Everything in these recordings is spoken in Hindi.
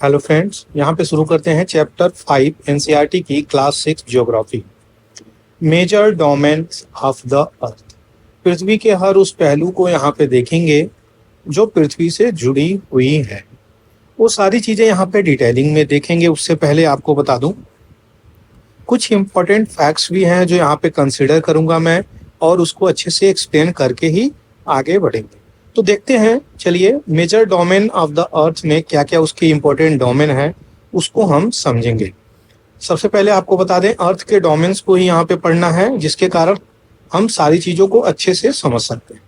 हेलो फ्रेंड्स, यहाँ पे शुरू करते हैं चैप्टर 5 एनसीईआरटी की class 6 geography. Major domains of the earth. पृथ्वी के हर उस पहलू को यहाँ पे देखेंगे जो पृथ्वी से जुड़ी हुई है। वो सारी चीज़ें यहाँ पे डिटेलिंग में देखेंगे। उससे पहले आपको बता दूं कुछ इम्पोर्टेंट फैक्ट्स भी हैं जो यहाँ पे कंसिडर करूँगा मैं, और उसको अच्छे से एक्सप्लेन करके ही आगे बढ़ेंगे। तो देखते हैं, चलिए major domain of the earth में क्या क्या उसके इम्पोर्टेंट डोमेन है उसको हम समझेंगे। सबसे पहले आपको बता दें, अर्थ के डोमेन्स को ही यहाँ पे पढ़ना है, जिसके कारण हम सारी चीज़ों को अच्छे से समझ सकते हैं।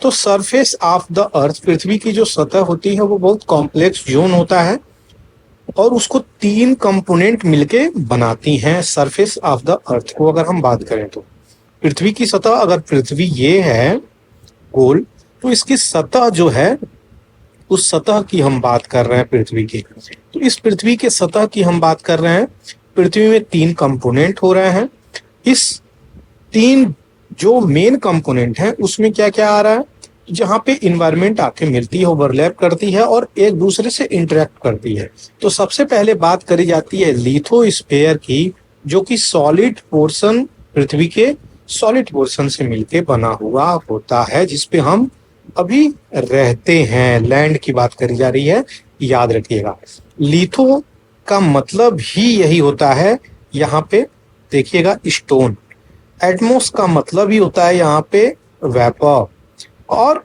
तो सरफेस ऑफ द अर्थ, पृथ्वी की जो सतह होती है वो बहुत कॉम्प्लेक्स जोन होता है और उसको 3 कंपोनेंट मिलके बनाती हैं सरफेस ऑफ द अर्थ को। अगर हम बात करें तो पृथ्वी की सतह, अगर पृथ्वी ये है गोल, तो इसकी सतह जो है उस सतह की हम बात कर रहे हैं पृथ्वी की। तो इस पृथ्वी के सतह की हम बात कर रहे हैं। पृथ्वी में 3 कंपोनेंट हो रहे हैं। इस 3 जो मेन कंपोनेंट हैं उसमें क्या क्या आ रहा है, जहाँ पे इन्वायरमेंट आके मिलती है, ओवरलैप करती है और एक दूसरे से इंटरेक्ट करती है। तो सबसे पहले बात करी जाती है लिथोस्फीयर की, जो कि सॉलिड पोर्शन, पृथ्वी के सॉलिड पोर्शन से मिलके बना हुआ होता है, जिसपे हम अभी रहते हैं। लैंड की बात करी जा रही है, याद रखिएगा। लिथो का मतलब ही यही होता है। यहाँ पे देखिएगा स्टोन। एटमोस का मतलब ही होता है यहाँ पे वेपर, और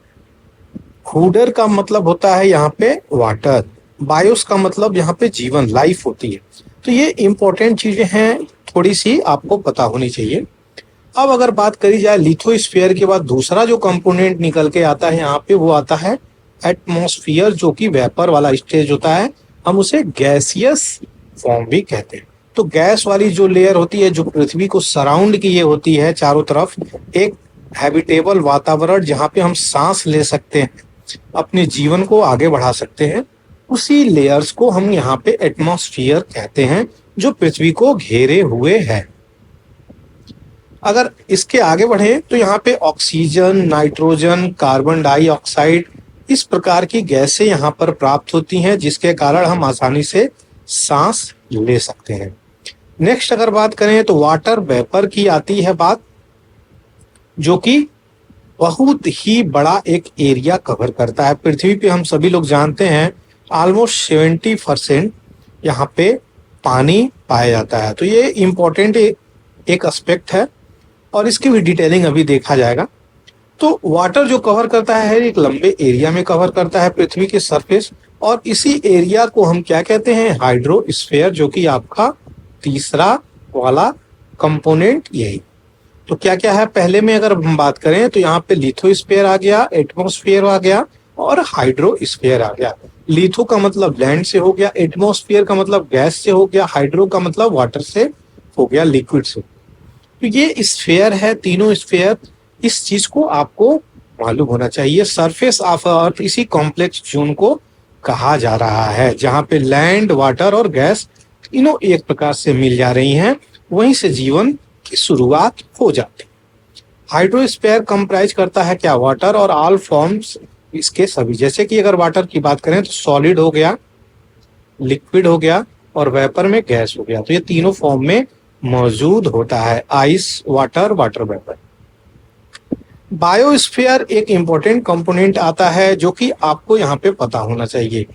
हुडर का मतलब होता है यहाँ पे वाटर। बायोस का मतलब यहाँ पे जीवन, लाइफ होती है। तो ये इंपॉर्टेंट चीजें हैं, थोड़ी सी आपको पता होनी चाहिए। अब अगर बात करी जाए लिथोस्फीयर के बाद दूसरा जो कंपोनेंट निकल के आता है यहाँ पे, वो आता है एटमॉस्फेयर, जो कि वेपर वाला स्टेज होता है। हम उसे गैसियस फॉर्म भी कहते हैं। तो गैस वाली जो लेयर होती है, जो पृथ्वी को सराउंड किए होती है चारों तरफ, एक हैबिटेबल वातावरण जहाँ पे हम सांस ले सकते हैं, अपने जीवन को आगे बढ़ा सकते हैं, उसी लेयर्स को हम यहाँ पे एटमॉस्फेयर कहते हैं, जो पृथ्वी को घेरे हुए है। अगर इसके आगे बढ़े तो यहाँ पे ऑक्सीजन, नाइट्रोजन, कार्बन डाइऑक्साइड, इस प्रकार की गैसें यहाँ पर प्राप्त होती हैं, जिसके कारण हम आसानी से सांस ले सकते हैं। नेक्स्ट अगर बात करें तो वाटर वेपर की आती है बात, जो कि बहुत ही बड़ा एक एरिया कवर करता है। पृथ्वी पे हम सभी लोग जानते हैं ऑलमोस्ट 70% यहाँ पे पानी पाया जाता है। तो ये इम्पोर्टेंट एक एस्पेक्ट है और इसकी भी डिटेलिंग अभी देखा जाएगा। तो वाटर जो कवर करता है एक लंबे एरिया में कवर करता है पृथ्वी के सरफेस, और इसी एरिया को हम क्या कहते हैं, हाइड्रोस्फीयर, जो कि आपका तीसरा वाला कंपोनेंट यही। तो क्या क्या है, पहले में अगर हम बात करें तो यहाँ पे लिथोस्फीयर आ गया, एटमॉस्फेयर आ गया और हाइड्रोस्फीयर आ गया। लिथो का मतलब लैंड से हो गया, एटमॉस्फेयर का मतलब गैस से हो गया, हाइड्रो का मतलब वाटर से हो गया, लिक्विड से। तो ये स्फीयर है, तीनों स्फीयर। इस चीज को आपको मालूम होना चाहिए। सरफेस ऑफ अर्थ इसी कॉम्प्लेक्स जोन को कहा जा रहा है, जहां पे लैंड, वाटर और गैस तीनों एक प्रकार से मिल जा रही हैं, वहीं से जीवन की शुरुआत हो जाती है। हाइड्रोस्फीयर कंप्राइज करता है क्या, वाटर और ऑल फॉर्म्स इसके सभी। जैसे कि अगर वाटर की बात करें तो सॉलिड हो गया, लिक्विड हो गया और वेपर में गैस हो गया। तो ये तीनों फॉर्म में मौजूद होता है, ice, water, water vapour. Biosphere एक इंपॉर्टेंट कंपोनेंट आता है, जो कि आपको यहाँ पे पता होना चाहिए।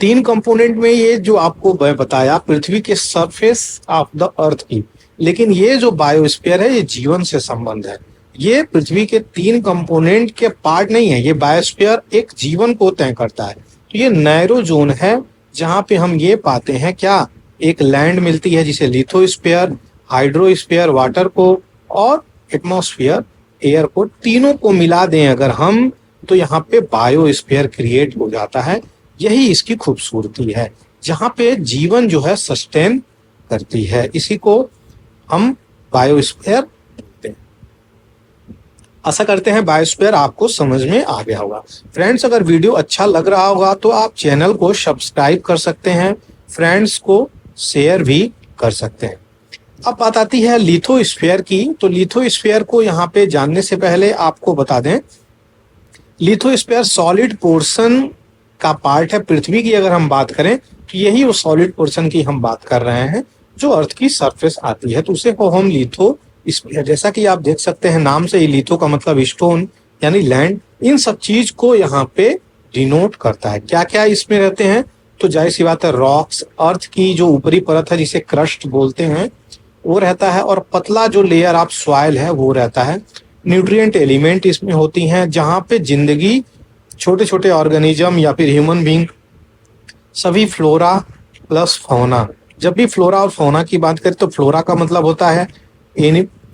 3 कंपोनेंट में ये जो आपको मैं बताया पृथ्वी के सरफेस ऑफ द अर्थ की, लेकिन ये जो बायोस्फीयर है ये जीवन से संबंध है। ये पृथ्वी के 3 कंपोनेंट के पार्ट नहीं है। ये बायोस्फीयर एक जीवन को तय करता है। तो ये नैरो जोन है, जहाँ पे हम ये पाते हैं क्या, एक लैंड मिलती है जिसे लिथोस्फीयर, हाइड्रोस्फीयर वाटर को, और एटमॉस्फेयर एयर को, तीनों को मिला दें अगर हम, तो यहाँ पे बायोस्फीयर क्रिएट हो जाता है। यही इसकी खूबसूरती है, जहाँ पे जीवन जो है सस्टेन करती है। इसी को हम बायोस्फीयर बोलते हैं। आशा करते हैं बायोस्फीयर आपको समझ में आ गया होगा। फ्रेंड्स, अगर वीडियो अच्छा लग रहा होगा तो आप चैनल को सब्सक्राइब कर सकते हैं, फ्रेंड्स को शेयर भी कर सकते हैं। अब बात आती है लिथोस्फीयर की। तो लिथोस्फीयर को यहाँ पे जानने से पहले आपको बता दें, लिथोस्फीयर सॉलिड पोर्शन का पार्ट है। पृथ्वी की अगर हम बात करें तो यही वो सॉलिड पोर्शन की हम बात कर रहे हैं जो अर्थ की सरफेस आती है, तो उसे को हम लिथो, जैसा कि आप देख सकते हैं नाम से ही, लिथो का मतलब स्टोन यानी लैंड, इन सब चीज को यहाँ पे डिनोट करता है। क्या क्या इसमें रहते हैं, तो जाहिर सी बात है रॉक्स, अर्थ की जो ऊपरी परत है जिसे क्रस्ट बोलते हैं वो रहता है, और पतला जो लेयर ऑफ सॉइल है वो रहता है। न्यूट्रिएंट एलिमेंट इसमें होती हैं जहाँ पे जिंदगी, छोटे छोटे ऑर्गेनिज्म या फिर ह्यूमन बींग, सभी फ्लोरा प्लस फौना। जब भी फ्लोरा और फौना की बात करें तो फ्लोरा का मतलब होता है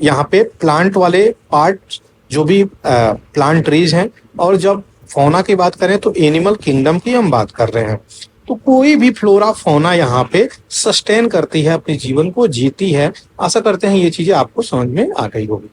यहाँ पे प्लांट वाले पार्ट जो भी प्लांट ट्रीज हैं, और जब फौना की बात करें तो एनिमल किंगडम की हम बात कर रहे हैं। तो कोई भी फ्लोरा फौना यहाँ पे सस्टेन करती है, अपने जीवन को जीती है। आशा करते हैं ये चीजें आपको समझ में आ गई होगी।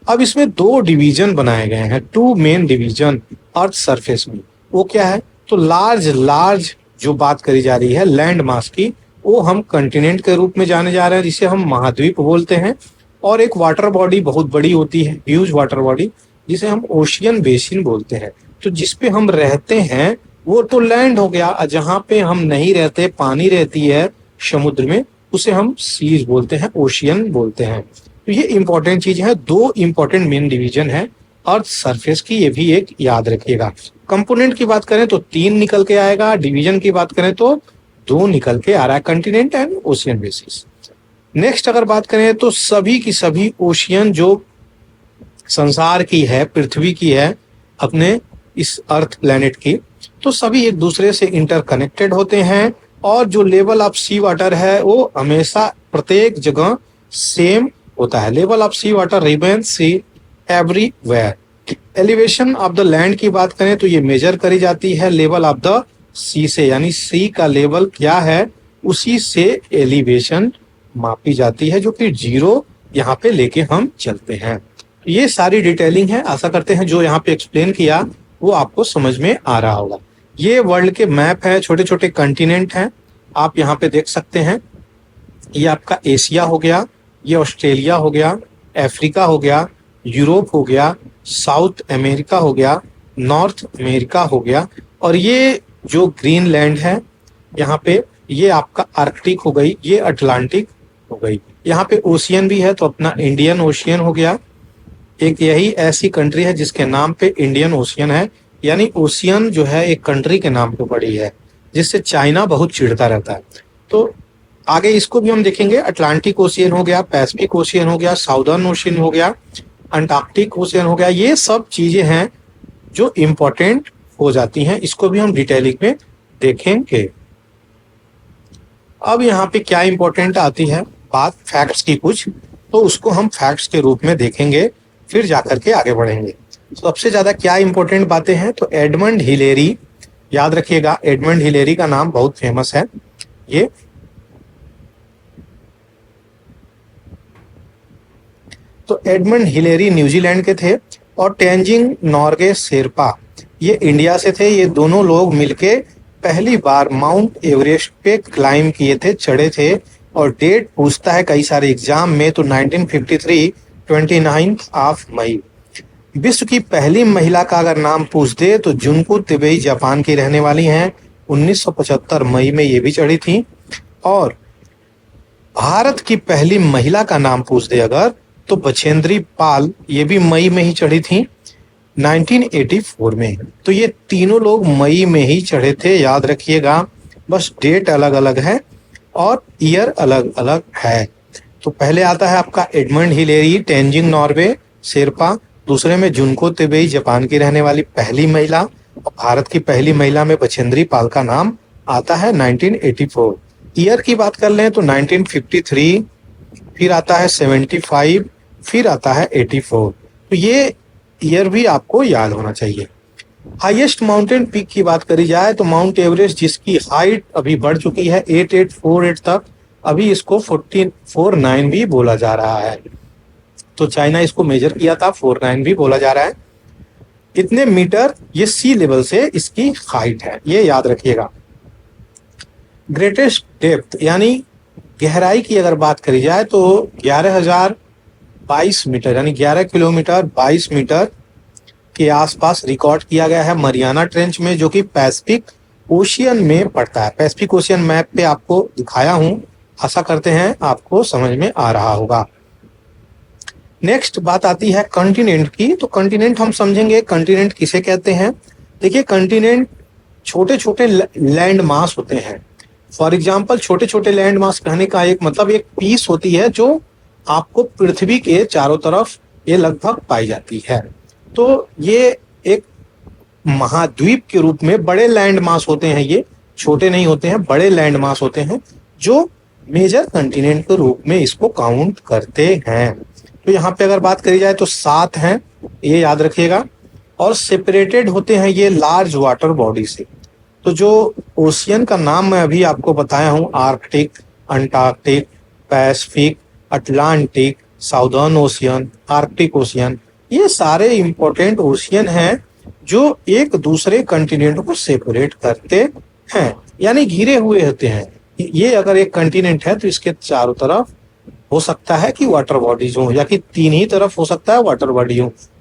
अब इसमें दो डिवीजन बनाए गए हैं, two main division earth surface में। वो क्या है, तो लार्ज जो बात करी जा रही है लैंड मास की, वो हम कंटिनेंट के रूप में जाने जा रहे हैं जिसे हम महाद्वीप बोलते हैं। और एक वाटर बॉडी बहुत बड़ी होती है, ह्यूज वाटर बॉडी, जिसे हम ओशियन बेसिन बोलते हैं। तो जिसपे हम रहते हैं वो तो लैंड हो गया, जहाँ पे हम नहीं रहते, पानी रहती है समुद्र में, उसे हम सीज बोलते हैं, ओशियन बोलते हैं। तो ये इंपॉर्टेंट चीज है। दो इंपॉर्टेंट मेन डिवीजन है अर्थ सरफेस की, ये भी एक याद रखिएगा। कंपोनेंट की बात करें तो 3 निकल के आएगा, डिवीजन की बात करें तो 2 निकल के आ रहा है, continent and ocean basis. Next अगर बात करें तो सभी की सभी ओशियन जो संसार की है, पृथ्वी की है, अपने इस अर्थ प्लेनेट की, तो सभी एक दूसरे से इंटरकनेक्टेड होते हैं। और जो लेवल ऑफ सी वाटर है वो हमेशा प्रत्येक जगह सेम होता है। Level of sea water remains sea everywhere. Elevation of the land की बात करें तो ये मेजर करी जाती है लेवल ऑफ द सी से, यानी सी का लेवल क्या है उसी से एलिवेशन मापी जाती है, जो कि 0 यहाँ पे लेके हम चलते हैं। ये सारी डिटेलिंग है। आशा करते हैं जो यहाँ पे एक्सप्लेन किया वो आपको समझ में आ रहा होगा। ये वर्ल्ड के मैप है, छोटे छोटे कंटिनेंट हैं, आप यहाँ पे देख सकते हैं। ये आपका एशिया हो गया, ये ऑस्ट्रेलिया हो गया, अफ्रीका हो गया, यूरोप हो गया, साउथ अमेरिका हो गया, नॉर्थ अमेरिका हो गया, और ये जो ग्रीनलैंड है यहाँ पे, ये आपका आर्कटिक हो गई, ये अटलांटिक हो गई। यहाँ पे ओशियन भी है तो अपना इंडियन ओशियन हो गया। एक यही ऐसी कंट्री है जिसके नाम पे इंडियन ओशियन है, यानी ओशियन जो है एक कंट्री के नाम पे पड़ी है, जिससे चाइना बहुत चिढ़ता रहता है। तो आगे इसको भी हम देखेंगे। अटलांटिक ओशियन हो गया, पैसिफिक ओशियन हो गया, साउदर्न ओशियन हो गया, अंटार्कटिक ओशियन हो गया। ये सब चीजें हैं जो इम्पोर्टेंट हो जाती हैं, इसको भी हम डिटेलिंग में देखेंगे। अब यहाँ पे क्या इंपॉर्टेंट आती है बात फैक्ट्स की कुछ, तो उसको हम फैक्ट्स के रूप में देखेंगे, फिर जाकर के आगे बढ़ेंगे। सबसे ज्यादा क्या इंपॉर्टेंट बातें हैं, तो एडमंड हिलेरी, याद रखिएगा एडमंड हिलेरी का नाम बहुत फेमस है। ये तो एडमंड हिलेरी न्यूजीलैंड के थे, और तेंजिंग नोर्गे शेरपा ये इंडिया से थे। ये दोनों लोग मिलके पहली बार माउंट एवरेस्ट पे क्लाइम किए थे, चढ़े थे। और डेट पूछता है कई सारे एग्जाम में, तो 1953 29 ऑफ मई। विश्व की पहली महिला का अगर नाम पूछ दे तो जुनको तिबेई जापान की रहने वाली हैं, 1975 मई में ये भी चढ़ी थी। और भारत की पहली महिला का नाम पूछ दे अगर, तो बछेंद्री पाल, ये भी मई में ही चढ़ी थी 1984 में। तो ये तीनों लोग मई में ही चढ़े थे, याद रखिएगा। बस डेट अलग अलग है और ईयर अलग अलग है। तो पहले आता है आपका Edmund Hillary, Tenzing Norway Sherpa, दूसरे में जुनको तिबेई जापान की रहने वाली पहली महिला, और भारत की पहली महिला में बछेंद्री पाल का नाम आता है 1984। ईयर की बात कर लें तो 1953, फिर आता है 75, फिर आता है 84। तो ये ईयर भी आपको याद होना चाहिए। हाईएस्ट माउंटेन पीक की बात करी जाए तो माउंट एवरेस्ट, जिसकी हाइट अभी बढ़ चुकी है 8848 तक, अभी इसको 1449 भी बोला जा रहा है। तो चाइना इसको मेजर किया था, 49 भी बोला जा रहा है। इतने मीटर ये सी लेवल से इसकी हाइट है, ये याद रखिएगा। ग्रेटेस्ट डेप्थ यानी गहराई की अगर बात करी जाए तो 11,022 मीटर, यानी 11 किलोमीटर 22 मीटर के आसपास रिकॉर्ड किया गया है मरियाना ट्रेंच में, जो कि पैसिफिक ओशियन में पड़ता है। पैसिफिक ओशियन मैप पे आपको दिखाया हूं, आशा करते हैं आपको समझ में आ रहा होगा। नेक्स्ट बात आती है कॉन्टिनेंट की। तो कॉन्टिनेंट हम समझेंगे कॉन्टिनेंट किसे कहते हैं। देखिए कॉन्टिनेंट छोटे छोटे लैंड मास होते हैं। फॉर एग्जाम्पल छोटे छोटे लैंड मास कहने का एक मतलब एक पीस होती है जो आपको पृथ्वी के चारों तरफ ये लगभग पाई जाती है। तो ये एक महाद्वीप के रूप में बड़े लैंड मास होते हैं, ये छोटे नहीं होते हैं, बड़े लैंड मास होते हैं जो मेजर कॉन्टिनेंट के रूप में इसको काउंट करते हैं। तो यहाँ पे अगर बात करी जाए तो 7 हैं, ये याद रखिएगा, और सेपरेटेड होते हैं ये लार्ज वाटर बॉडी से। तो जो ओशियन का नाम मैं अभी आपको बताया हूँ, Arctic, Antarctic, Pacific, Atlantic, southern ocean, Arctic ocean, ये सारे इंपॉर्टेंट ओशियन हैं जो एक दूसरे कॉन्टिनेंट को सेपरेट करते हैं, यानी घिरे हुए होते हैं। ये अगर एक कॉन्टिनेंट है तो इसके चारों तरफ हो सकता है कि वाटर बॉडीज हो, या कि 3 ही तरफ हो सकता है वाटर बॉडी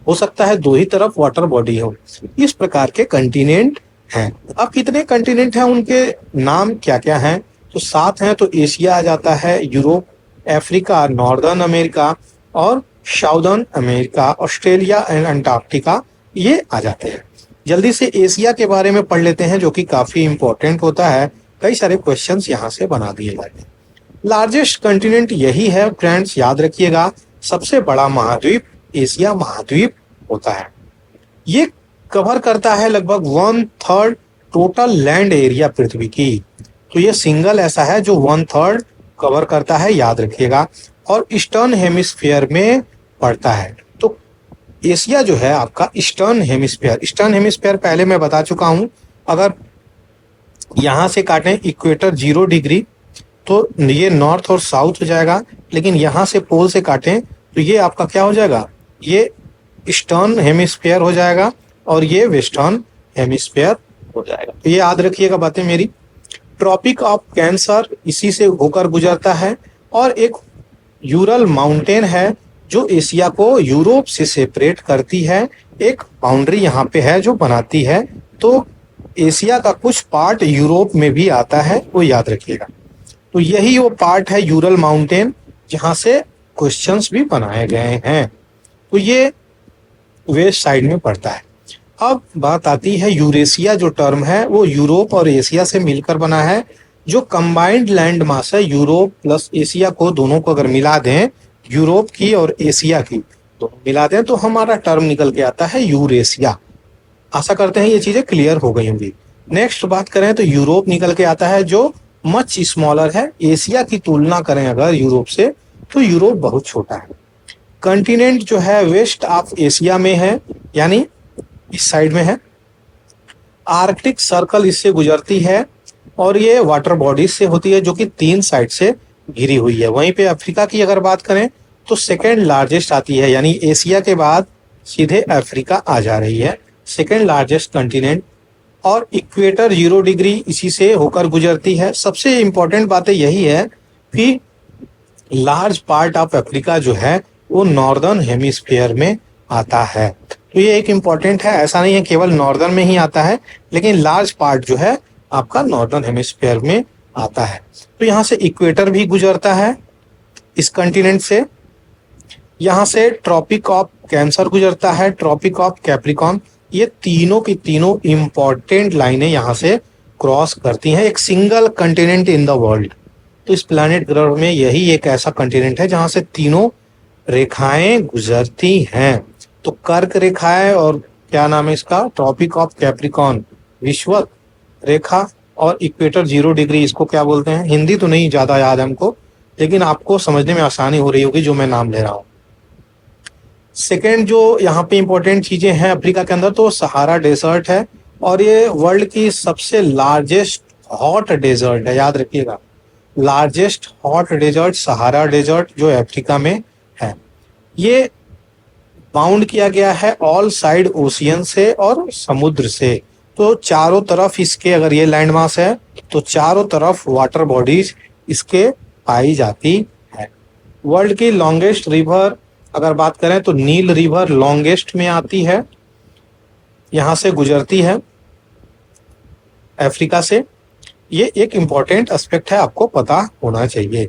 हो सकता है 2 ही तरफ वाटर बॉडी हो। इस प्रकार के कॉन्टिनेंट हैं। अब कितने कॉन्टिनेंट हैं, उनके नाम क्या क्या हैं? तो 7 हैं। तो एशिया आ जाता है, यूरोप, अफ्रीका, नॉर्दर्न अमेरिका और southern America, Australia and Antarctica, ये आ जाते हैं। जल्दी से एशिया के बारे में पढ़ लेते हैं जो कि काफी इंपॉर्टेंट होता है, कई सारे क्वेश्चंस यहाँ से बना दिए जाते हैं। लार्जेस्ट कॉन्टिनेंट यही है फ्रेंड्स, याद रखिएगा, सबसे बड़ा महाद्वीप एशिया महाद्वीप होता है। ये कवर करता है लगभग 1/3 टोटल लैंड एरिया पृथ्वी की। तो ये सिंगल ऐसा है जो 1/3 कवर करता है, याद रखिएगा, और ईस्टर्न हेमिस्फीयर में पड़ता है। तो एशिया जो है आपका ईस्टर्न हेमिस्फीयर पहले मैं बता चुका हूं। अगर यहां से काटें इक्वेटर 0 डिग्री तो ये नॉर्थ और साउथ हो जाएगा, लेकिन यहां से पोल से काटें तो ये आपका क्या हो जाएगा, ये ईस्टर्न हेमिस्फीयर हो जाएगा और ये वेस्टर्न हेमिस्फीयर हो जाएगा। तो ये याद रखिएगा बातें मेरी। ट्रॉपिक ऑफ कैंसर इसी से होकर गुजरता है, और एक यूरल माउंटेन है जो एशिया को यूरोप से सेपरेट करती है। एक बाउंड्री यहाँ पे है जो बनाती है। तो एशिया का कुछ पार्ट यूरोप में भी आता है, वो याद रखिएगा। तो यही वो पार्ट है यूरल माउंटेन जहां से क्वेश्चंस भी बनाए गए हैं। तो ये वेस्ट साइड में पड़ता है। अब बात आती है यूरेशिया, जो टर्म है वो यूरोप और एशिया से मिलकर बना है। जो कंबाइंड लैंड मास है यूरोप प्लस एशिया को, दोनों को अगर मिला दें, यूरोप की और एशिया की दोनों मिला दें, तो हमारा टर्म निकल के आता है यूरेशिया। आशा करते हैं ये चीजें क्लियर हो गई होंगी। नेक्स्ट बात करें तो यूरोप निकल के आता है जो मच स्मॉलर है। एशिया की तुलना करें अगर यूरोप से तो यूरोप बहुत छोटा है। कॉन्टिनेंट जो है वेस्ट ऑफ एशिया में है, यानी इस साइड में है। आर्कटिक सर्कल इससे गुजरती है और ये वाटर बॉडीज से होती है जो कि 3 साइड से घिरी हुई है। वहीं पे अफ्रीका की अगर बात करें तो सेकेंड लार्जेस्ट आती है, यानी एशिया के बाद सीधे अफ्रीका आ जा रही है, सेकेंड लार्जेस्ट कॉन्टिनेंट। और इक्वेटर 0 डिग्री इसी से होकर गुजरती है। सबसे इंपॉर्टेंट बातें यही है कि लार्ज पार्ट ऑफ अफ्रीका जो है वो नॉर्दर्न हेमिस्फीयर में आता है। तो ये एक इम्पॉर्टेंट है, ऐसा नहीं है केवल नॉर्दर्न में ही आता है, लेकिन लार्ज पार्ट जो है आपका नॉर्दर्न हेमिस्फीयर में आता है। तो यहाँ से इक्वेटर भी गुजरता है इस कॉन्टिनेंट से। यहाँ से ट्रॉपिक ऑफ कैंसर गुजरता है, ट्रॉपिक ऑफ कैप्रिकॉर्न, ये तीनों की तीनों इंपॉर्टेंट लाइनें यहाँ से क्रॉस करती हैं एक single continent in the world. तो इस प्लैनेट ग्रह में यही एक ऐसा कॉन्टिनेंट है जहाँ से तीनों रेखाएं गुजरती हैं। तो कर्क रेखा है, और क्या नाम है इसका, ट्रॉपिक ऑफ कैप्रिकॉर्न विषुवत रेखा, और इक्वेटर 0 डिग्री इसको क्या बोलते हैं, हिंदी तो नहीं ज्यादा याद है हमको, लेकिन आपको समझने में आसानी हो रही होगी जो मैं नाम ले रहा हूँ। सेकेंड जो यहाँ पे इंपॉर्टेंट चीजें हैं अफ्रीका के अंदर, तो सहारा डेजर्ट है, और ये वर्ल्ड की सबसे लार्जेस्ट हॉट डेजर्ट है, याद रखिएगा। Largest hot desert Sahara desert जो अफ्रीका में है। ये बाउंड किया गया है ऑल साइड ओशियन से और समुद्र से। तो चारों तरफ इसके, अगर ये लैंड मास है तो चारों तरफ वाटर बॉडीज इसके पाई जाती है। वर्ल्ड की लॉन्गेस्ट रिवर अगर बात करें तो नील रिवर लॉन्गेस्ट में आती है, यहां से गुजरती है। अफ्रीका से। ये एक इम्पॉर्टेंट एस्पेक्ट है, आपको पता होना चाहिए।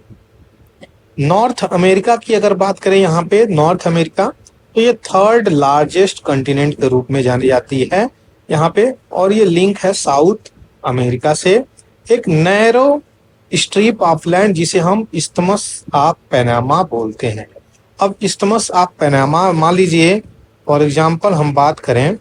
नॉर्थ अमेरिका की अगर बात करें, यहाँ पे नॉर्थ अमेरिका, तो ये थर्ड लार्जेस्ट कंटिनेंट के रूप में जानी जाती है यहाँ पे, और ये लिंक है साउथ अमेरिका से। एक नैरो स्ट्रिप ऑफ लैंड जिसे हम इस्थमस ऑफ पनामा बोलते हैं। अब इस्थमस ऑफ पनामा, मान लीजिए फॉर एग्जांपल हम बात करें,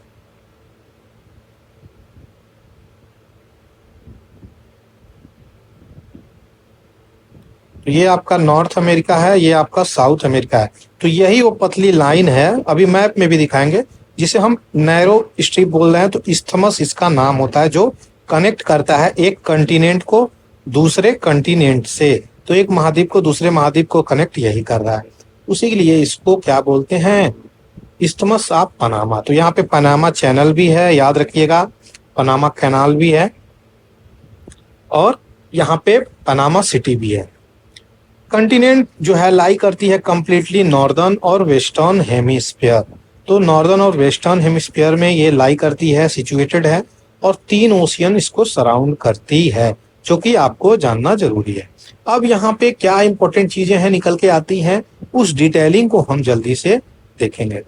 तो ये आपका नॉर्थ अमेरिका है, ये आपका साउथ अमेरिका है। तो यही वो पतली लाइन है, अभी मैप में भी दिखाएंगे, जिसे हम नैरो स्ट्रिप बोल रहे हैं। तो इस्थमस इसका नाम होता है, जो कनेक्ट करता है एक कंटिनेंट को दूसरे कंटिनेंट से। तो एक महाद्वीप को दूसरे महाद्वीप को कनेक्ट यही कर रहा है, उसी के लिए इसको क्या बोलते हैं, इस्थमस ऑफ पनामा। तो यहाँ पे पनामा चैनल भी है, याद रखिएगा, पनामा कैनाल भी है, और यहाँ पे पनामा सिटी भी है। कंटिनेंट जो है लाई करती है कंप्लीटली नॉर्दर्न और वेस्टर्न हेमिस्फीयर। तो नॉर्दर्न और वेस्टर्न हेमिस्फीयर में ये लाई करती है, सिचुएटेड है, और 3 ओशियन इसको सराउंड करती है, जो कि आपको जानना जरूरी है। अब यहाँ पे क्या इंपॉर्टेंट चीजें हैं निकल के आती हैं, उस डिटेलिंग को हम जल्दी से देखेंगे।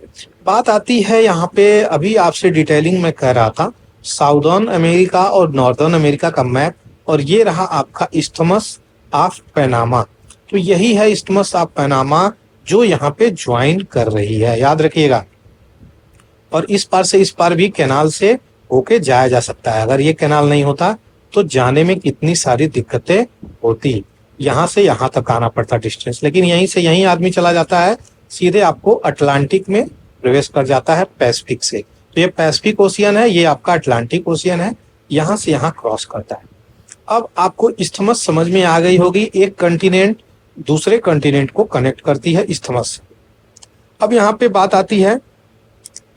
बात आती है यहाँ पे, अभी आपसे डिटेलिंग में कह रहा था, साउदर्न अमेरिका और नॉर्दर्न अमेरिका का मैप, और ये रहा आपका इस्थमस ऑफ पनामा। तो यही है इस्थमस ऑफ पनामा, जो यहाँ पे ज्वाइन कर रही है, याद रखिएगा। और इस पार से इस पार भी कैनाल से होके जाया जा सकता है। अगर ये कैनाल नहीं होता तो जाने में कितनी सारी दिक्कतें होती, यहाँ से यहाँ तक आना पड़ता डिस्टेंस, लेकिन यहीं से यहीं आदमी चला जाता है, सीधे आपको अटलांटिक में प्रवेश कर जाता है पैसिफिक से। तो ये पैसिफिक ओशियन है, ये आपका अटलांटिक ओशियन है, यहाँ से यहाँ क्रॉस करता है। अब आपको इस्थमस समझ में आ गई होगी, एक कंटिनेंट दूसरे कंटिनेंट को कनेक्ट करती है इस्थमस। अब यहाँ पे बात आती है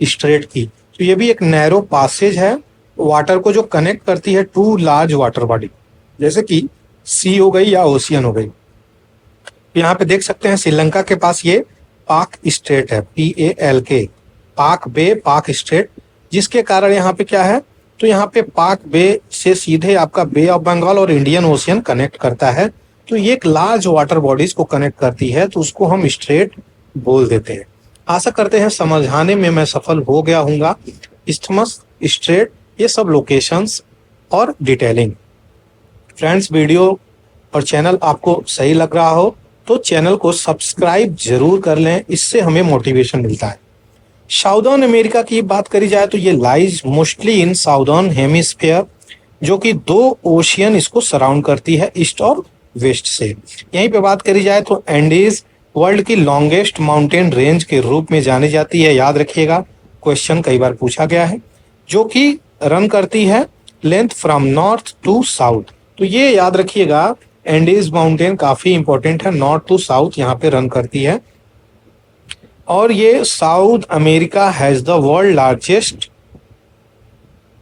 स्ट्रेट की। तो ये भी एक नैरो पासेज है, वाटर को जो कनेक्ट करती है टू लार्ज वाटर बॉडी, जैसे कि सी हो गई या ओशियन हो गई। यहाँ पे देख सकते हैं श्रीलंका के पास ये पाक स्ट्रेट है, PALK, पाक बे, पाक स्ट्रेट, जिसके कारण यहाँ पे क्या है, तो यहाँ पे पाक बे से सीधे आपका बे ऑफ बंगाल और इंडियन ओशियन कनेक्ट करता है। तो ये एक लार्ज वाटर बॉडीज को कनेक्ट करती है, तो उसको हम स्ट्रेट बोल देते हैं। आशा करते हैं समझाने में मैं सफल हो गया हूँगा। इस्थमस, स्ट्रेट, ये सब लोकेशंस और डिटेलिंग। फ्रेंड्स, वीडियो और चैनल आपको सही लग रहा हो तो चैनल को सब्सक्राइब जरूर कर लें, इससे हमें मोटिवेशन मिलता है। साउदर्न अमेरिका की बात करी जाए तो ये lies mostly in southern hemisphere, जो कि 2 ओशियन इसको सराउंड करती है, ईस्ट और वेस्ट से। यहीं पे बात करी जाए तो एंडीज वर्ल्ड की लॉन्गेस्ट माउंटेन रेंज के रूप में जानी जाती है, याद रखिएगा, क्वेश्चन कई बार पूछा गया है, जो कि रन करती है length from north to south. तो ये याद रखिएगा, एंडीज माउंटेन काफी इंपॉर्टेंट है, नॉर्थ टू साउथ यहाँ पे रन करती है। और ये south America has the world largest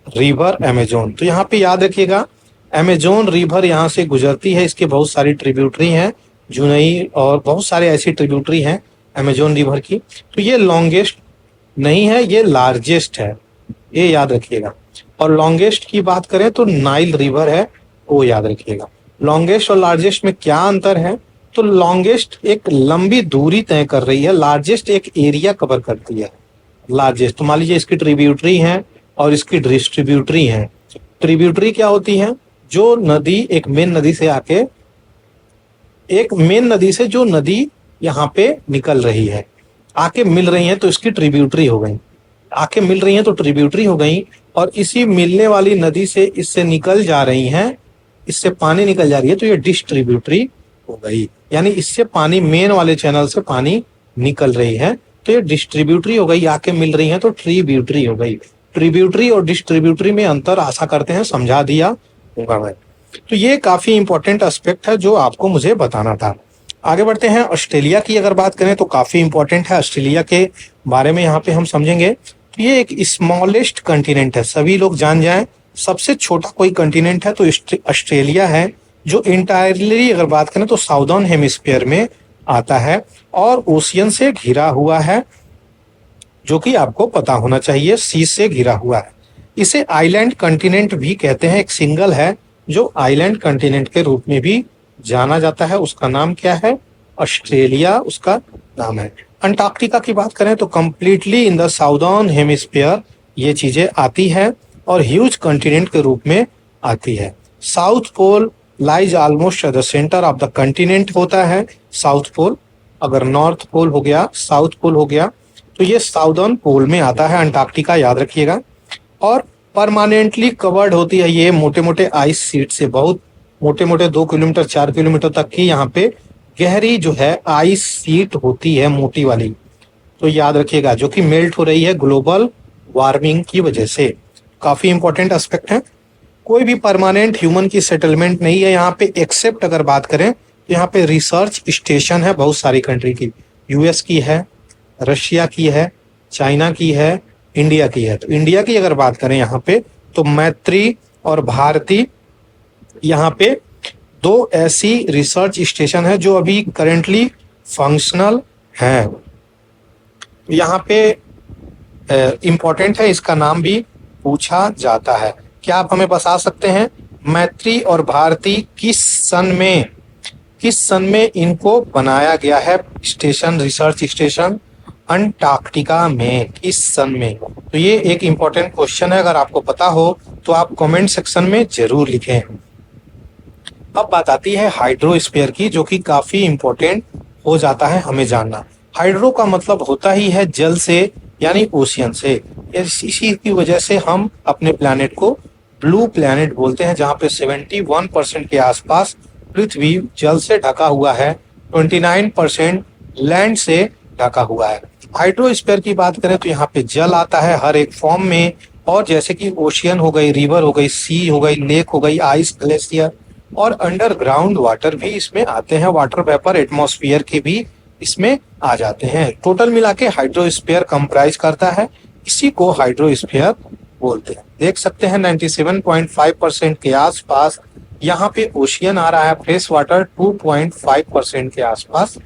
river Amazon. तो यहाँ पे याद रखिएगा, अमेजोन रिवर यहाँ से गुजरती है, इसके बहुत सारी ट्रिब्यूटरी हैं, जुनई और बहुत सारे ऐसी ट्रिब्यूटरी हैं अमेजोन रिवर की। तो ये लॉन्गेस्ट नहीं है, ये लार्जेस्ट है, ये याद रखिएगा। और लॉन्गेस्ट की बात करें तो नाइल रिवर है, वो याद रखिएगा। लॉन्गेस्ट और लार्जेस्ट में क्या अंतर है, तो लॉन्गेस्ट एक लंबी दूरी तय कर रही है, लार्जेस्ट एक एरिया कवर करती है। लार्जेस्ट, तो मान लीजिए इसकी ट्रिब्यूटरी है और इसकी डिस्ट्रीब्यूटरी है। ट्रिब्यूटरी क्या होती है, जो नदी एक मेन नदी से आके, एक मेन नदी से जो नदी यहाँ पे निकल रही है, आके मिल रही है, तो इसकी ट्रिब्यूटरी हो गई। आके मिल रही है तो ट्रिब्यूटरी हो गई, और इसी मिलने वाली नदी से इससे निकल जा रही हैं, इससे पानी निकल जा रही है, तो ये डिस्ट्रीब्यूटरी हो गई। यानी इससे पानी, मेन वाले चैनल से पानी निकल रही है, तो ये डिस्ट्रीब्यूटरी हो गई। आके मिल रही है तो ट्रिब्यूटरी हो गई। ट्रिब्यूटरी और डिस्ट्रीब्यूटरी में अंतर आशा करते हैं समझा दिया होगा मैं। तो ये काफी इंपॉर्टेंट एस्पेक्ट है जो आपको मुझे बताना था। आगे बढ़ते हैं, ऑस्ट्रेलिया की अगर बात करें तो काफी इंपॉर्टेंट है, ऑस्ट्रेलिया के बारे में यहाँ पे हम समझेंगे। तो ये एक स्मॉलेस्ट कंटिनेंट है, सभी लोग जान जाएं, सबसे छोटा कोई कंटिनेंट है तो ऑस्ट्रेलिया है, जो इंटायरली अगर बात करें तो साउदर्न हेमिस्फीयर में आता है और ओशियन से घिरा हुआ है, जो कि आपको पता होना चाहिए, सी से घिरा हुआ है। इसे आइलैंड कंटिनेंट भी कहते हैं। एक सिंगल है जो आइलैंड कंटिनेंट के रूप में भी जाना जाता है, उसका नाम क्या है? ऑस्ट्रेलिया उसका नाम है। अंटार्कटिका की बात करें तो completely in the southern hemisphere ये चीजें आती है और ह्यूज कंटिनेंट के रूप में आती है। South pole lies almost at the centre of the continent होता है साउथ पोल। अगर नॉर्थ पोल हो गया, साउथ पोल हो गया, तो ये साउदर्न पोल में आता है अंटार्कटिका, याद रखिएगा। और परमानेंटली कवर्ड होती है ये मोटे मोटे आइस शीट से, बहुत मोटे मोटे 2 किलोमीटर 4 किलोमीटर तक की यहाँ पे गहरी जो है आइस शीट होती है, मोटी वाली। तो याद रखिएगा, जो कि मेल्ट हो रही है ग्लोबल वार्मिंग की वजह से। काफी इंपॉर्टेंट एस्पेक्ट है। कोई भी परमानेंट ह्यूमन की सेटलमेंट नहीं है यहाँ पे, एक्सेप्ट अगर बात करें तो यहाँ पे रिसर्च स्टेशन है बहुत सारी कंट्री की। यूएस की है, रशिया की है, चाइना की है, इंडिया की है। तो इंडिया की अगर बात करें यहाँ पे तो मैत्री और भारती, यहाँ पे 2 ऐसी रिसर्च स्टेशन है जो अभी करेंटली फंक्शनल हैं। यहाँ पे इम्पोर्टेंट है, इसका नाम भी पूछा जाता है। क्या आप हमें बता सकते हैं मैत्री और भारती किस सन में इनको बनाया गया है स्टेशन, रिसर्च स्टेशन? अंटार्कटिका में। किस सन में? तो ये एक इम्पोर्टेंट क्वेश्चन है, अगर आपको पता हो तो आप कमेंट सेक्शन में जरूर लिखें। अब बात आती है हाइड्रोस्फीयर की, जो कि काफी इम्पोर्टेंट हो जाता है हमें जानना। हाइड्रो का मतलब होता ही है जल से, यानी ओशियन से। इसी की वजह से हम अपने प्लैनेट को ब्लू प्लैनेट बोलते हैं, जहाँ पे 71% के आसपास पृथ्वी जल से ढका हुआ है, 29% लैंड से ढका हुआ है। हाइड्रोस्फीयर की बात करें तो यहाँ पे जल आता है हर एक फॉर्म में, और जैसे कि ओशियन हो गई, रिवर हो गई, सी हो गई, लेक हो गई, आइस, ग्लेशियर, और अंडरग्राउंड वाटर भी इसमें आते हैं। वाटर वेपर एटमॉस्फेयर के भी इसमें आ जाते हैं। टोटल मिला के हाइड्रोस्फीयर कंप्राइज करता है, इसी को हाइड्रोस्फीयर बोलते हैं। देख सकते हैं 97.5% के आसपास यहाँ पे ओशियन आ रहा है। फ्रेश वाटर 2.5% के आसपास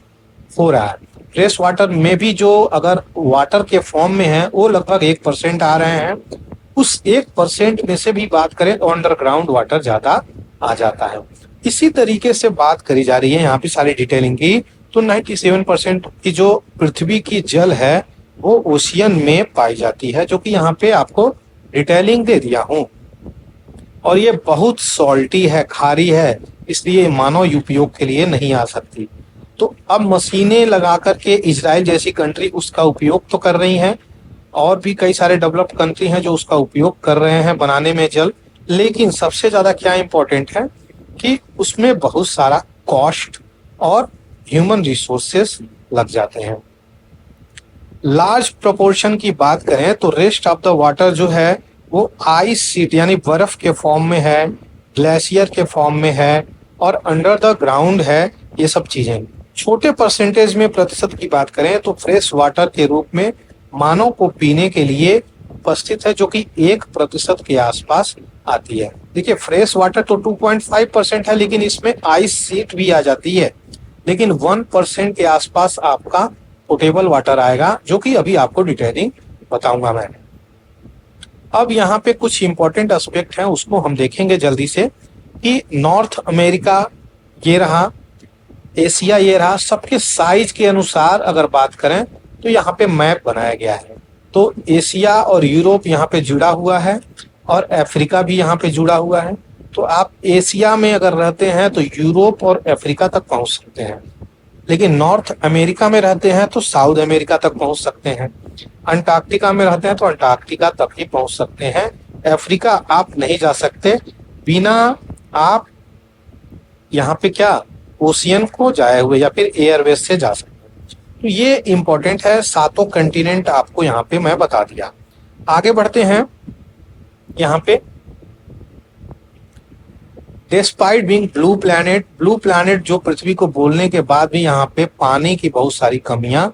हो रहा है। फ्रेश वाटर में भी जो अगर वाटर के फॉर्म में है वो लगभग 1% आ रहे हैं। उस 1% में से भी बात करें तो अंडरग्राउंड वाटर ज्यादा आ जाता है। इसी तरीके से बात करी जा रही है यहाँ पे सारी डिटेलिंग की, तो 97% की जो पृथ्वी की जल है वो ओशियन में पाई जाती है, जो कि यहाँ पे आपको डिटेलिंग दे दिया हूँ। और ये बहुत सॉल्टी है, खारी है, इसलिए मानव उपयोग के लिए नहीं आ सकती। तो अब मशीनें लगा करके इजराइल जैसी कंट्री उसका उपयोग तो कर रही हैं, और भी कई सारे डेवलप्ड कंट्री हैं जो उसका उपयोग कर रहे हैं बनाने में जल। लेकिन सबसे ज्यादा क्या इंपॉर्टेंट है कि उसमें बहुत सारा कॉस्ट और ह्यूमन रिसोर्सेस लग जाते हैं। लार्ज प्रोपोर्शन की बात करें तो रेस्ट ऑफ द वाटर जो है वो आइस शीट यानी बर्फ के फॉर्म में है, ग्लेशियर के फॉर्म में है, और अंडर द ग्राउंड है। ये सब चीजें छोटे परसेंटेज में प्रतिशत की बात करें तो फ्रेश वाटर के रूप में मानव को पीने के लिए उपस्थित है, जो कि 1% के आसपास आती है। देखिए फ्रेश वाटर तो 2.5% है, लेकिन इसमें आइस शीट भी आ जाती है। लेकिन 1% के आसपास आपका पोटेबल वाटर आएगा, जो कि अभी आपको डिटेलिंग बताऊंगा मैं। अब यहाँ पे कुछ इंपॉर्टेंट एस्पेक्ट हैं, उसको हम देखेंगे जल्दी से, कि नॉर्थ अमेरिका ये रहा, एशिया ये रहा। सबके साइज के अनुसार अगर बात करें तो यहाँ पे मैप बनाया गया है। तो एशिया और यूरोप यहाँ पे जुड़ा हुआ है, और अफ्रीका भी यहाँ पे जुड़ा हुआ है। तो आप एशिया में अगर रहते हैं तो यूरोप और अफ्रीका तक पहुंच सकते हैं, लेकिन नॉर्थ अमेरिका में रहते हैं तो साउथ अमेरिका तक पहुंच सकते हैं। अंटार्कटिका में रहते हैं तो अंटार्कटिका तक ही पहुंच सकते हैं। अफ्रीका आप नहीं जा सकते बिना आप यहाँ पे क्या ओशियन को जाए हुए, या फिर एयरवेज से जा सकते हैं। तो ये इंपॉर्टेंट है, 7 कंटिनेंट आपको यहाँ पे मैं बता दिया। आगे बढ़ते हैं। यहाँ पे डिस्पाइट बीइंग ब्लू प्लैनेट जो पृथ्वी को बोलने के बाद भी यहाँ पे पानी की बहुत सारी कमियां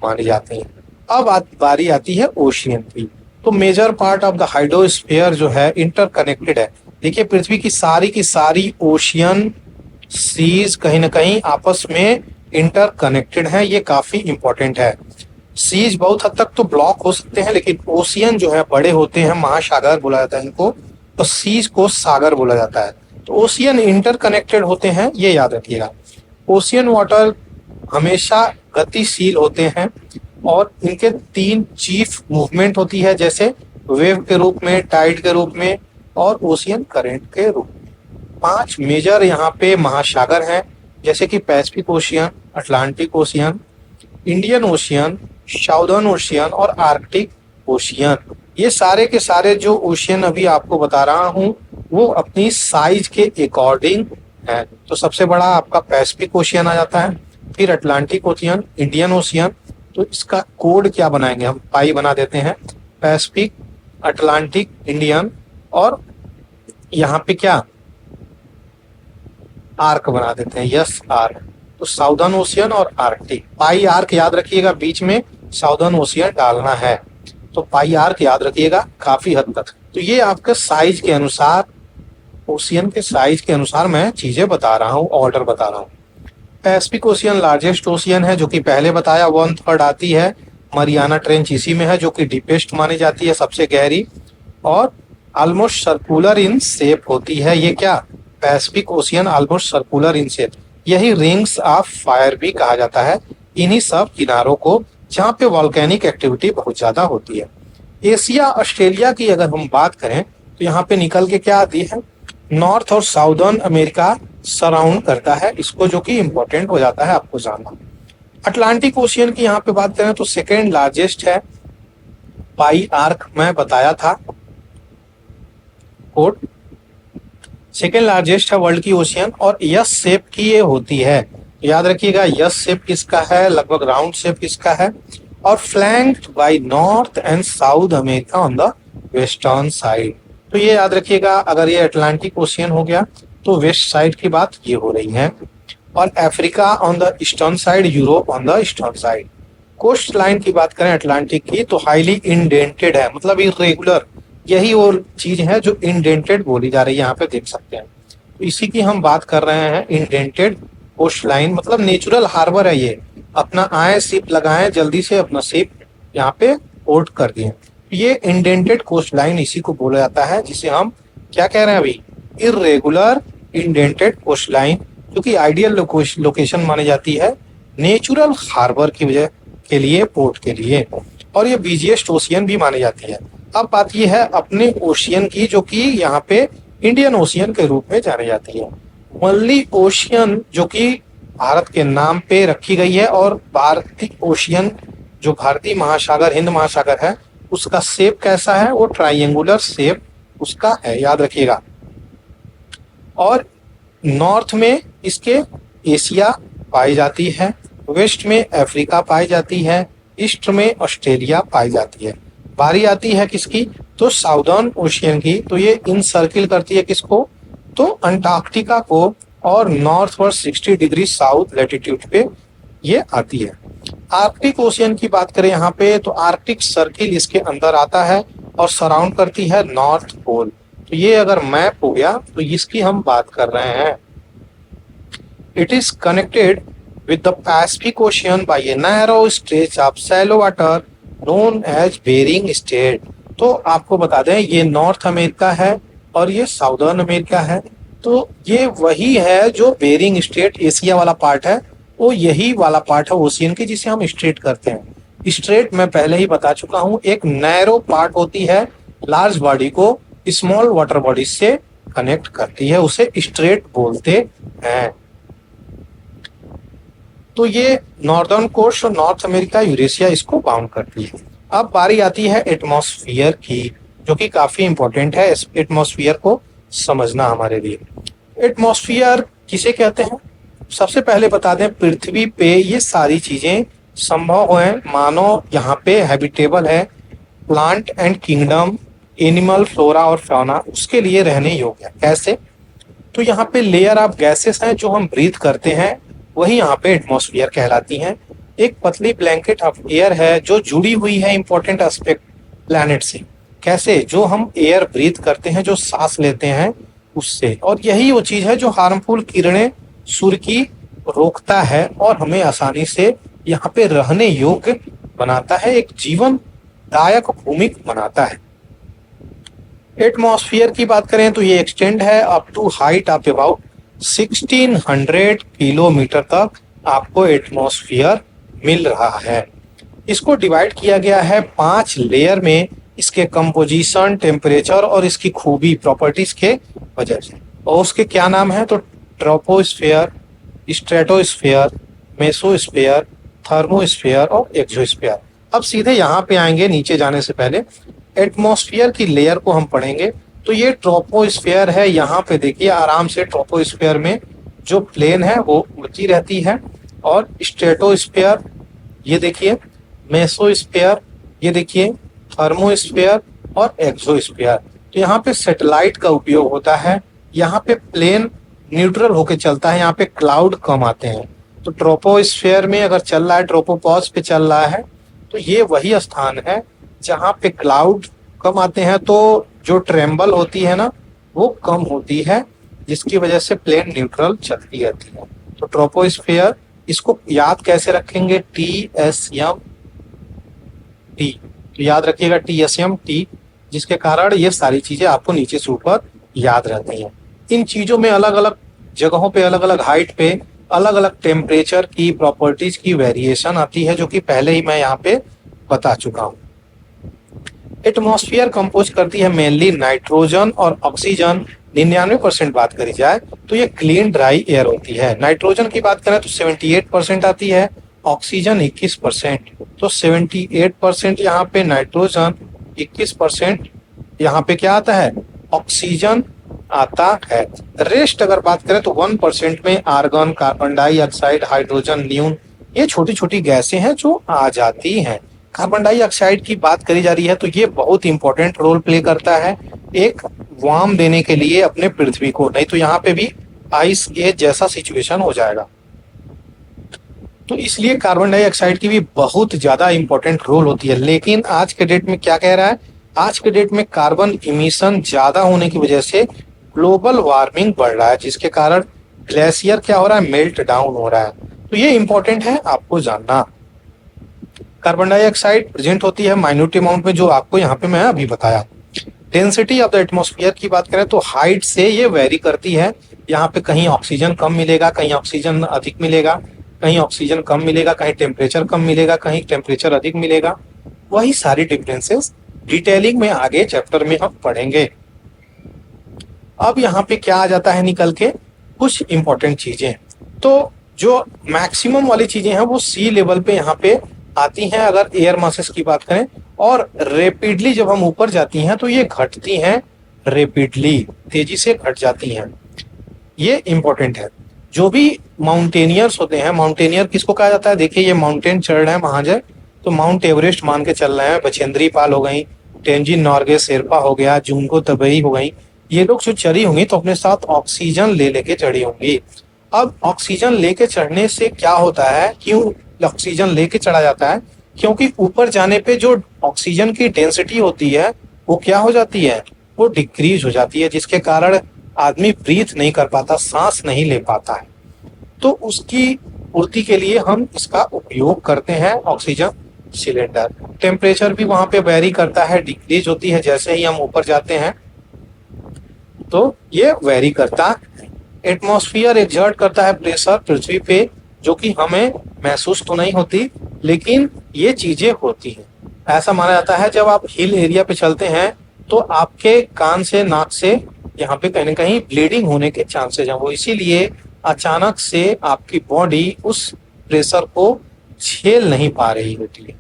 मानी जाती हैं। अब बारी आती है ओशियन की। तो major part of the hydrosphere जो है इंटरकनेक्टेड है। देखिए पृथ्वी की सारी ओशियन सीज कहीं ना कहीं आपस में इंटरकनेक्टेड है। ये काफी इंपॉर्टेंट है। सीज बहुत हद तक तो ब्लॉक हो सकते हैं, लेकिन ओशियन जो है बड़े होते हैं, महासागर बोला जाता है इनको, तो सीज को सागर बोला जाता है। तो ओशियन इंटरकनेक्टेड होते हैं, ये याद रखिएगा। ओशियन वाटर हमेशा गतिशील होते हैं और इनके 3 चीफ मूवमेंट होती है, जैसे वेव के रूप में, टाइड के रूप में और ओशियन करंट के रूप में। 5 मेजर यहाँ पे महासागर हैं, जैसे कि Pacific ocean, Atlantic ocean, Indian ocean, southern ocean और आर्कटिक ओशियन। ये सारे के सारे जो ओशियन अभी आपको बता रहा हूँ वो अपनी साइज के अकॉर्डिंग है। तो सबसे बड़ा आपका पैसिफिक ओशियन आ जाता है, फिर अटलांटिक ओशियन, इंडियन ओशियन। तो इसका कोड क्या बनाएंगे हम, पाई बना देते हैं, पैसिफिक, अटलांटिक, इंडियन और यहाँ पे क्या आर्क बना देते हैं, यस आर्क। तो साउदर्न ओशियन और आर्कटिक, पाई आर्क याद रखिएगा, बीच में साउदर्न ओशियन डालना है। तो पाई आर्क याद रखिएगा काफी हद तक। तो ये आपके साइज के अनुसार, ओशियन के साइज के अनुसार मैं चीजें बता रहा हूँ, ऑर्डर बता रहा हूँ। पैसिफिक ओशियन लार्जेस्ट ओशियन है, जो कि पहले बताया, 1/3 आती है मरियाना ट्रेंच इसी में है, जो कि डीपेस्ट मानी जाती है, सबसे गहरी और ऑलमोस्ट सर्कुलर इन शेप होती है। ये क्या, Pacific ocean almost circular in shape, यही रिंग्स ऑफ फायर भी कहा जाता है इन्हीं सब किनारों को, जहाँ पे वॉल्केनिक एक्टिविटी बहुत ज्यादा होती है। एशिया ऑस्ट्रेलिया की अगर हम बात करें तो यहाँ पे निकल के क्या आती है, नॉर्थ और साउदर्न अमेरिका सराउंड करता है इसको, जो कि इंपॉर्टेंट हो जाता है आपको जानना। अटलांटिक ओशियन की यहाँ पे बात करें तो सेकेंड लार्जेस्ट है, पाई आर्क मैं बताया था कोड, सेकेंड लार्जेस्ट है वर्ल्ड की ओशियन और यस शेप की ये होती है। याद रखिएगा यस शेप किसका है, लगभग राउंड शेप किसका है, और flanked by north and south America on the western side. तो ये याद रखिएगा, अगर ये अटलांटिक ओशियन हो गया तो वेस्ट साइड की बात ये हो रही है, और Africa on the eastern side, Europe on the eastern side. Coastline की बात करें अटलांटिक की तो हाईली इंडेंटेड है, मतलब इरेगुलर, यही वो चीज है जो इंडेंटेड बोली जा रही है, यहाँ पे देख सकते हैं। तो इसी की हम बात कर रहे हैं, इंडेंटेड कोस्ट लाइन, मतलब नेचुरल हार्बर है ये, अपना आए शिप लगाएं जल्दी से अपना शिप यहाँ पे पोर्ट कर दिए। ये इंडेंटेड कोस्ट लाइन इसी को बोला जाता है, जिसे हम क्या कह रहे हैं अभी, इरेगुलर इंडेंटेड कोस्ट लाइन, क्योंकि आइडियल लोकेशन मानी जाती है नेचुरल हार्बर की वजह के लिए, पोर्ट के लिए, और ये बिजिएस्ट ओशियन भी मानी जाती है। अब बात ये है अपने ओशियन की, जो कि यहाँ पे इंडियन ओशियन के रूप में जानी जाती है। ओनली ओशियन जो कि भारत के नाम पे रखी गई है, और भारतीय ओशियन जो भारतीय महासागर, हिंद महासागर है, उसका शेप कैसा है, वो ट्राइंगुलर शेप उसका है, याद रखिएगा। और नॉर्थ में इसके एशिया पाई जाती है, वेस्ट में अफ्रीका पाई जाती है, ईस्ट में ऑस्ट्रेलिया पाई जाती है। बारी आती है किसकी, तो साउदर्न ओशियन की, तो ये इन सर्किल करती है किसको, तो अंटार्कटिका को, और नॉर्थवर्ड 60 डिग्री साउथ लैटिट्यूड पे ये आती है। आर्कटिक ओशियन की बात करें यहाँ पे तो आर्कटिक सर्किल इसके अंदर आता है और सराउंड करती है नॉर्थ पोल। तो ये अगर मैप हो गया तो इसकी हम बात कर रहे हैं। It is connected with the Pacific ocean by a narrow stretch of shallow water known as Bering strait. तो आपको बता दें ये नॉर्थ अमेरिका है और ये साउदर्न अमेरिका है, तो ये वही है जो बेरिंग स्ट्रेट, एशिया वाला पार्ट है, वो यही वाला पार्ट है ओशियन की, जिसे हम स्ट्रेट करते हैं। स्ट्रेट मैं पहले ही बता चुका हूं, एक नैरो पार्ट होती है, लार्ज बॉडी को स्मॉल वाटर बॉडी से कनेक्ट करती है, उसे स्ट्रेट बोलते हैं। तो ये नॉर्दर्न कोस्ट और नॉर्थ अमेरिका, यूरेशिया इसको बाउंड करती है। अब बारी आती है एटमॉस्फेयर की, जो कि काफी इंपॉर्टेंट है एटमॉस्फेयर को समझना हमारे लिए। एटमॉस्फेयर किसे कहते हैं, सबसे पहले बता दें, पृथ्वी पे ये सारी चीजें संभव है, मानो यहाँ पे हैबिटेबल है, plant and kingdom, animal, flora और फौना उसके लिए रहने योग्य है। कैसे, तो यहाँ पे लेयर ऑफ गैसेस हैं जो हम ब्रीथ करते हैं, वही यहाँ पे एटमॉस्फेयर कहलाती हैं। एक पतली ब्लैंकेट ऑफ एयर है जो जुड़ी हुई है इंपॉर्टेंट एस्पेक्ट प्लैनेट से। कैसे, जो हम एयर ब्रीथ करते हैं, जो सांस लेते हैं उससे, और यही वो चीज है जो हार्मफुल किरणें सूर्य की रोकता है और हमें आसानी से यहाँ पे रहने योग्य बनाता है, एक जीवनदायक भूमि बनाता है। एटमॉस्फेयर की बात करें तो ये एक्सटेंड है up to height of about 1600 kilometre तक आपको एटमॉस्फेयर मिल रहा है। इसको डिवाइड किया गया है 5 लेयर में, इसके कंपोजिशन, टेम्परेचर और इसकी खूबी, प्रॉपर्टीज के वजह से। और उसके क्या नाम है तो ट्रोपोस्फेयर, स्ट्रेटोस्फेयर, मेसोस्फेयर, थर्मोस्फेयर और एक्सोस्फेयर। अब सीधे यहाँ पे आएंगे, नीचे जाने से पहले एटमॉस्फेयर की लेयर को हम पढ़ेंगे। तो ये ट्रोपोस्फेयर है, यहाँ पे देखिए आराम से ट्रोपोस्फेयर में जो प्लेन है वो ऊंची रहती है। और स्ट्रेटोस्फेयर ये देखिए, मेसोस्फेयर ये देखिए, थर्मोस्फेयर और एक्सोस्फेयर। तो यहाँ पे सैटेलाइट का उपयोग होता है, यहाँ पे प्लेन न्यूट्रल होके चलता है, यहाँ पे क्लाउड कम आते हैं। तो ट्रोपोस्फेयर में अगर चल रहा है, ट्रोपोपॉज पे चल रहा है, तो ये वही स्थान है जहाँ पे क्लाउड कम आते हैं, तो जो ट्रेम्बल होती है ना वो कम होती है, जिसकी वजह से प्लेन न्यूट्रल चलती रहती है। तो ट्रोपोस्फेयर, इसको याद कैसे रखेंगे, TSM T, तो याद रखिएगा TSM T, जिसके कारण ये सारी चीजें आपको नीचे से ऊपर याद रहती हैं। इन चीजों में अलग अलग जगहों पे, अलग अलग हाइट पे, अलग अलग टेम्परेचर की, प्रॉपर्टीज की वेरिएशन आती है, जो कि पहले ही मैं यहाँ पे बता चुका हूँ। एटमॉस्फेयर कंपोज करती है मेनली नाइट्रोजन और ऑक्सीजन। 99% बात करी जाए तो ये क्लीन ड्राई एयर होती है। नाइट्रोजन की बात करें तो 78% आती है, ऑक्सीजन 21%। तो 78% यहाँ पे नाइट्रोजन, 21% यहाँ पे क्या आता है, ऑक्सीजन आता है। रेस्ट अगर बात करें तो 1% में आर्गन, कार्बन डाइऑक्साइड, हाइड्रोजन, न्यून, ये छोटी छोटी गैसें हैं जो आ जाती हैं। कार्बन डाइऑक्साइड की बात करी जा रही है तो ये बहुत इंपॉर्टेंट रोल प्ले करता है एक वार्म देने के लिए अपने पृथ्वी को, नहीं तो यहाँ पे भी आइस एज जैसा सिचुएशन हो जाएगा। तो इसलिए कार्बन डाइऑक्साइड की भी बहुत ज्यादा इंपॉर्टेंट रोल होती है। लेकिन आज के डेट में क्या कह रहा है, आज के डेट में कार्बन इमिशन ज्यादा होने की वजह से ग्लोबल वार्मिंग बढ़ रहा है, जिसके कारण ग्लेशियर क्या हो रहा है, मेल्ट डाउन हो रहा है। तो ये इंपॉर्टेंट है आपको जानना। कार्बन डाइऑक्साइड प्रेजेंट होती है माइन्यूट अमाउंट में, जो आपको यहाँ पे मैं अभी बताया। डेंसिटी ऑफ द एटमॉस्फेयर की बात करें तो हाइट से ये वेरी करती है। यहाँ पे कहीं ऑक्सीजन कम मिलेगा, कहीं ऑक्सीजन अधिक मिलेगा, कहीं ऑक्सीजन कम मिलेगा, कहीं टेम्परेचर कम मिलेगा, कहीं टेम्परेचर अधिक मिलेगा। वही सारी डिफरेंसेस डिटेलिंग में आगे चैप्टर में हम पढ़ेंगे। अब यहाँ पे क्या आ जाता है निकल के, कुछ इंपॉर्टेंट चीजें। तो जो मैक्सिमम वाली चीजें हैं वो सी लेवल पे यहाँ पे आती हैं अगर एयर मासेस की बात करें, और रेपिडली जब हम ऊपर जाती हैं तो ये घटती हैं, रेपिडली तेजी से घट जाती हैं। ये इंपॉर्टेंट है। जो भी माउंटेनियर्स होते हैं, माउंटेनियर किसको कहा जाता है, देखिए ये माउंटेन चढ़ रहे हैं महाजय, तो माउंट एवरेस्ट मान के चल रहे हैं, बछेंद्री पाल हो गई, तेंजिन नॉर्गे शेरपा हो गया, जुंगो तबई हो गई, ये लोग जो चढ़ी होंगी तो अपने साथ ऑक्सीजन ले लेके चढ़ी होंगी। अब ऑक्सीजन लेके चढ़ने से क्या होता है, क्यों ऑक्सीजन लेके चढ़ा जाता है, क्योंकि ऊपर जाने पे जो ऑक्सीजन की डेंसिटी होती है वो क्या हो जाती है, वो डिक्रीज हो जाती है, जिसके कारण आदमी ब्रीथ नहीं कर पाता, सांस नहीं ले पाता है। तो उसकी पूर्ति के लिए हम इसका उपयोग करते हैं ऑक्सीजन सिलेंडर। टेम्परेचर भी वहां पे वेरी करता है, डिक्रीज होती है जैसे ही हम ऊपर जाते हैं, तो ये वेरी करता है। एटमॉस्फेयर एक्सर्ट करता है प्रेशर पृथ्वी पे, जो कि हमें महसूस तो नहीं होती, लेकिन ये चीजें होती हैं। ऐसा माना जाता है जब आप हिल एरिया पे चलते हैं तो आपके कान से, नाक से यहाँ पे कहीं ना कहीं ब्लीडिंग होने के चांसेस हैं, वो इसीलिए अचानक से आपकी बॉडी उस प्रेशर को झेल नहीं पा रही होती है।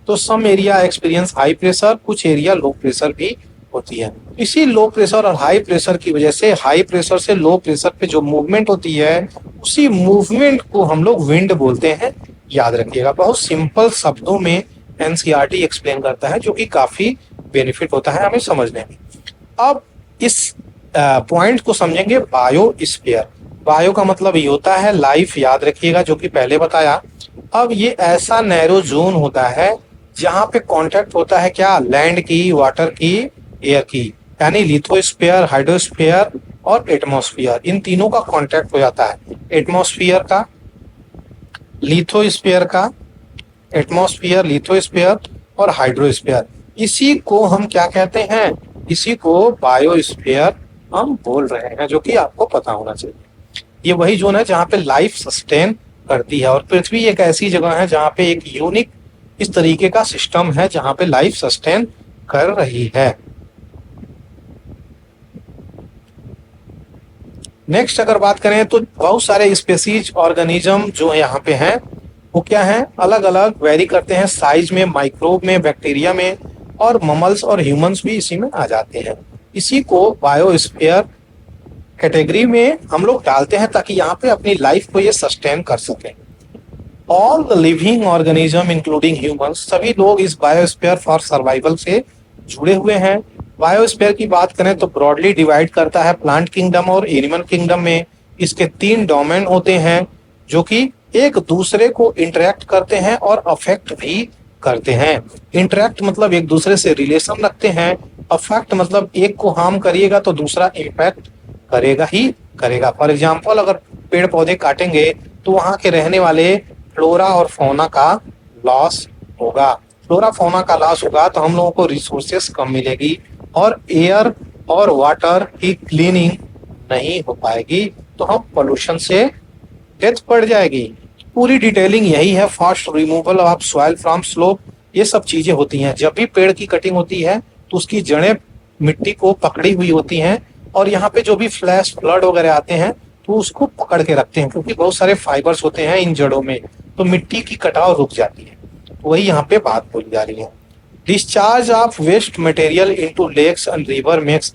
तो some area experience high pressure, कुछ एरिया लो प्रेशर भी होती है। इसी लो प्रेशर और हाई प्रेशर की वजह से, हाई प्रेशर से लो प्रेशर पे जो मूवमेंट होती है, उसी मूवमेंट को हम लोग विंड बोलते हैं। याद रखिएगा, बहुत सिंपल शब्दों में एनसीईआरटी एक्सप्लेन करता है, जो कि काफी बेनिफिट होता है हमें समझने में। अब इस पॉइंट को समझेंगे बायोस्फीयर। बायो का मतलब ये होता है लाइफ, याद रखिएगा, जो कि पहले बताया। अब ये ऐसा नैरो जोन होता है जहां पे कांटेक्ट होता है क्या, लैंड की, वाटर की, एयर की, यानी लिथोस्फीयर, हाइड्रोस्फीयर और एटमॉस्फेयर, इन तीनों का कांटेक्ट हो जाता है। एटमॉस्फेयर का, लिथोस्फीयर का एटमॉस्फेयर, लिथोस्फेयर और हाइड्रोस्फेयर। इसी को हम क्या कहते हैं? इसी को बायोस्फीयर हम बोल रहे हैं, जो कि आपको पता होना चाहिए। ये वही जोन है जहाँ पे लाइफ सस्टेन करती है, और पृथ्वी एक ऐसी जगह है जहाँ पे एक यूनिक इस तरीके का सिस्टम है जहाँ पे लाइफ सस्टेन कर रही है। नेक्स्ट अगर बात करें तो बहुत सारे स्पेसीज ऑर्गेनिज्म जो यहाँ पे हैं वो क्या है, अलग अलग वेरी करते हैं साइज में, माइक्रोब में, बैक्टीरिया में, और ममल्स और ह्यूमंस भी इसी में आ जाते हैं। इसी को बायोस्फीयर कैटेगरी में हम लोग डालते हैं ताकि यहाँ पे अपनी लाइफ को ये सस्टेन कर सकें। All the living organism including humans, सभी लोग इस बायोस्फीयर फॉर सर्वाइवल से जुड़े हुए हैं। बायोस्फीयर की बात करें तो ब्रॉडली डिवाइड करता है प्लांट किंगडम और एनिमल किंगडम में। इसके 3 डोमेन होते हैं जो कि एक दूसरे को इंटरेक्ट करते हैं और अफेक्ट भी करते हैं। इंटरेक्ट मतलब एक दूसरे से रिलेशन रखते हैं, अफेक्ट मतलब एक को हार्म करिएगा तो दूसरा इम्पैक्ट करेगा ही करेगा। फॉर एग्जाम्पल अगर पेड़ पौधे काटेंगे तो वहां के रहने वाले फ्लोरा और फौना का लॉस होगा। फ्लोरा फौना का लॉस होगा तो हम लोगों को रिसोर्सेस कम मिलेगी और एयर और वाटर की क्लीनिंग नहीं हो पाएगी, तो हम पोल्यूशन से डेथ बढ़ जाएगी। पूरी डिटेलिंग यही है। Fast removal of soil from slope, ये सब चीजें होती हैं। जब भी पेड़ की कटिंग होती है तो उसकी जड़ें मिट्टी को पकड़ी हुई होती हैं, और यहाँ पे जो भी फ्लैश फ्लड वगैरह आते हैं तो उसको पकड़ के रखते हैं, क्योंकि बहुत सारे फाइबर्स होते हैं इन जड़ों में, तो मिट्टी की कटाव रुक जाती है। तो वही यहाँ पे बात बोली जा रही है। Discharge of waste material into lakes and river makes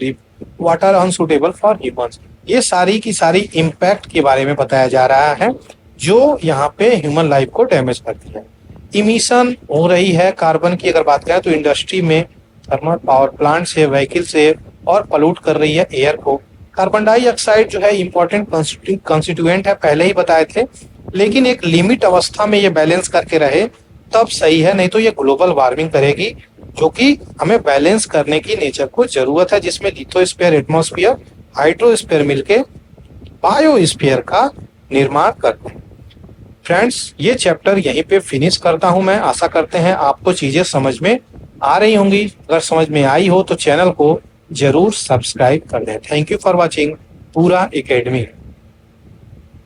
water unsuitable for humans. ये सारी की सारी इम्पैक्ट के बारे में बताया जा रहा है जो यहाँ पे ह्यूमन लाइफ को डैमेज करती है। इमिशन हो रही है कार्बन की अगर बात करें तो इंडस्ट्री में, थर्मल पावर प्लांट से, व्हीकल से, और पॉल्यूट कर रही है एयर को। कार्बन डाइऑक्साइड जो है इंपॉर्टेंट कंस्टिट्यूएंट है, पहले ही बताए थे, लेकिन एक लिमिट अवस्था में ये बैलेंस करके रहे तब सही है, नहीं तो ये ग्लोबल वार्मिंग करेगी, जो कि हमें बैलेंस करने की नेचर को जरूरत है, जिसमें लिथोस्फीयर, एटमॉस्फेयर, हाइड्रोस्फीयर मिलके बायोस्फीयर का निर्माण करते हैं। फ्रेंड्स, ये चैप्टर यहीं पे फिनिश करता हूं मैं। आशा करते हैं आपको चीजें समझ में आ रही होंगी। अगर समझ में आई हो तो चैनल को जरूर सब्सक्राइब कर दें। थैंक यू फॉर वॉचिंग पूरा एकेडमी।